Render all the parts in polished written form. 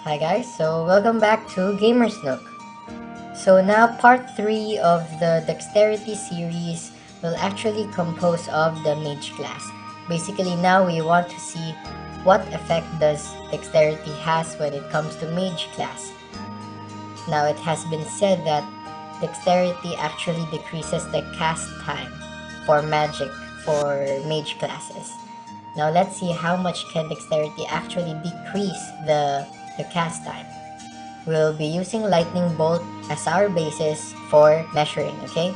Hi guys, so welcome back to Gamers Nook. So now part 3 of the Dexterity series will actually compose of the MAGE class. Basically now we want to see what effect does Dexterity has when it comes to MAGE class. Now it has been said that Dexterity actually decreases the cast time for magic for MAGE classes. Now let's see how much can Dexterity actually decrease the cast time. We'll be using lightning bolt as our basis for measuring, okay?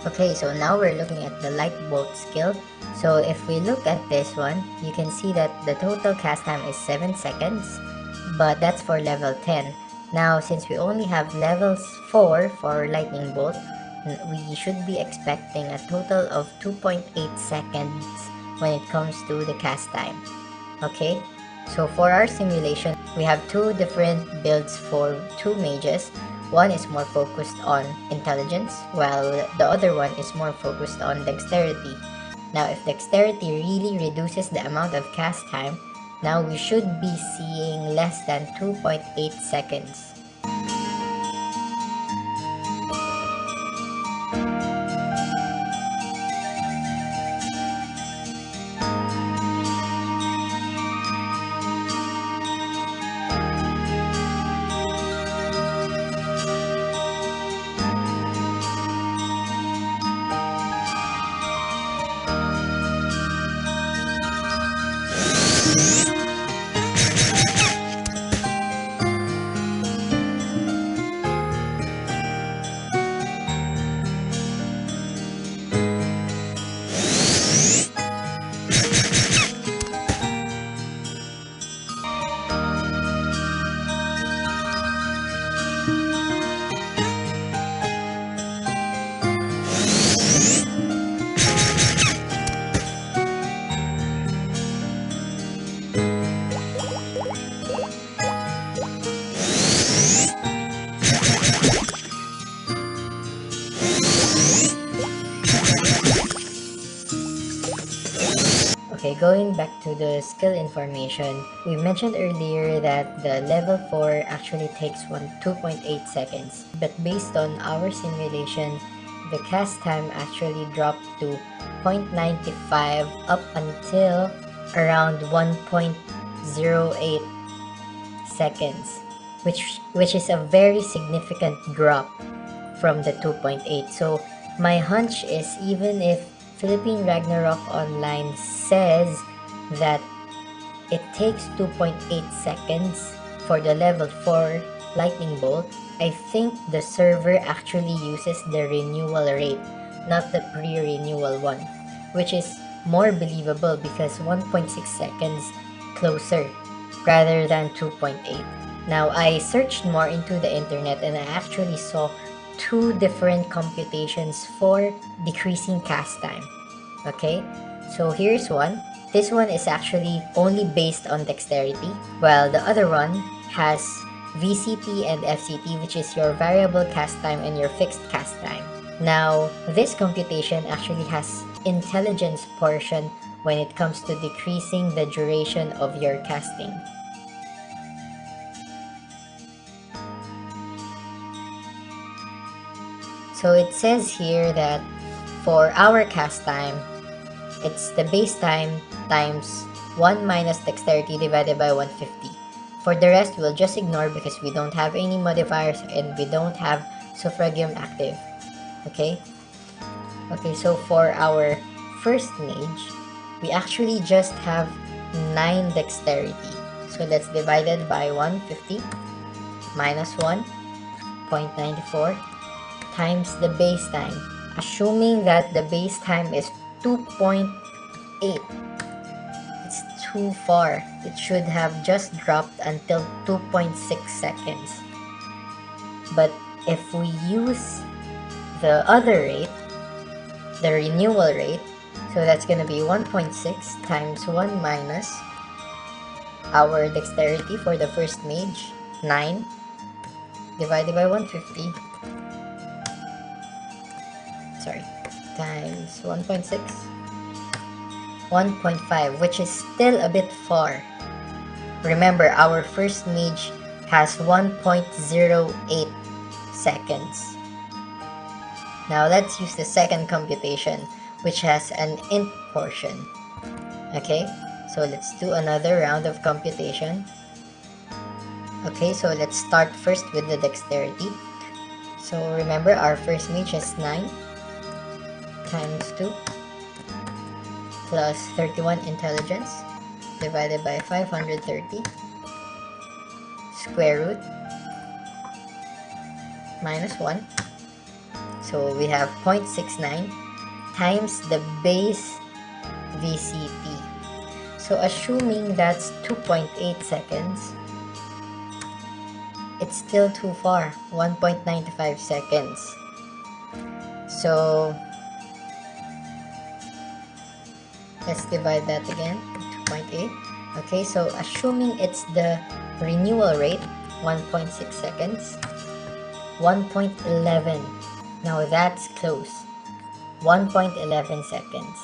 Okay, so now we're looking at the light bolt skill. So if we look at this one, you can see that the total cast time is 7 seconds, but that's for level 10. Now, since we only have levels 4 for lightning bolt, we should be expecting a total of 2.8 seconds when it comes to the cast time. Okay, so for our simulation, we have two different builds for two mages. One is more focused on intelligence, while the other one is more focused on dexterity. Now, if dexterity really reduces the amount of cast time, now we should be seeing less than 2.8 seconds. Okay, going back to the skill information, we mentioned earlier that the level 4 actually takes 2.8 seconds. But based on our simulation, the cast time actually dropped to 0.95 up until around 1.08 seconds, which is a very significant drop from the 2.8. So my hunch is, even if Philippine Ragnarok Online says that it takes 2.8 seconds for the level 4 lightning bolt, I think the server actually uses the renewal rate, not the pre-renewal one, which is more believable because 1.6 seconds closer rather than 2.8. Now, I searched more into the internet and I actually saw two different computations for decreasing cast time. Okay, so here's one. This one is actually only based on dexterity, while the other one has VCT and FCT, which is your variable cast time and your fixed cast time. Now, this computation actually has intelligence portion when it comes to decreasing the duration of your casting. So it says here that for our cast time, it's the base time times 1 minus dexterity divided by 150. For the rest, we'll just ignore because we don't have any modifiers and we don't have suffragium active. Okay? Okay, so for our first mage, we actually just have 9 dexterity. So that's divided by 150 minus 1.94 times the base time, assuming that the base time is 2.8. It's too far. It should have just dropped until 2.6 seconds. But if we use the other rate, the renewal rate, so that's gonna be 1.6 times 1 minus our dexterity for the first mage, 9, divided by 150, times 1.6, 1.5, which is still a bit far. Remember, our first mage has 1.08 seconds. Now let's use the second computation, which has an int portion. Okay, so let's do another round of computation. Okay, so let's start first with the dexterity. So remember, our first mage is 9 times 2 plus 31 intelligence divided by 530 square root minus 1. So we have 0.69 times the base VCT. So assuming that's 2.8 seconds, it's still too far, 1.95 seconds. So let's divide that again, 2.8. Okay, so assuming it's the renewal rate, 1.6 seconds, 1.11. Now that's close, 1.11 seconds.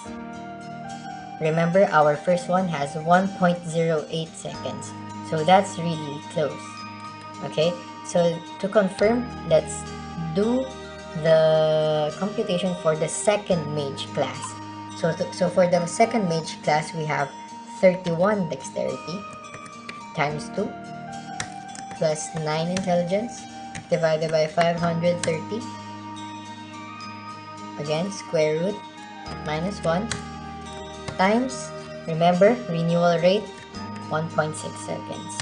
Remember, our first one has 1.08 seconds, so that's really close. Okay, so to confirm, let's do the computation for the second mage class. So for the second mage class, we have 31 dexterity times 2 plus 9 intelligence divided by 530. Again, square root minus 1 times, remember, renewal rate 1.6 seconds.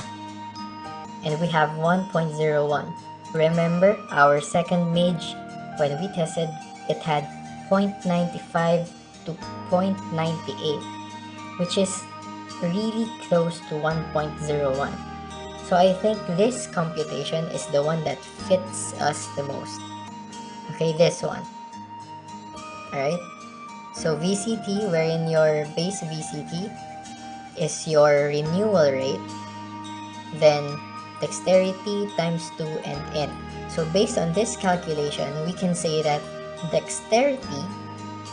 And we have 1.01. Remember, our second mage, when we tested, it had 0.95 to 0.98, which is really close to 1.01. So I think this computation is the one that fits us the most. Okay, this one. Alright, so VCT, wherein your base VCT is your renewal rate, then dexterity times 2 and int. So based on this calculation, we can say that dexterity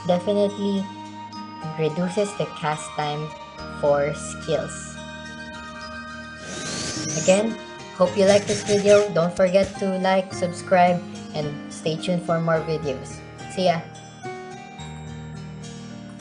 definitely reduces the cast time for skills. Again, hope you like this video. Don't forget to like, subscribe, and stay tuned for more videos. See ya!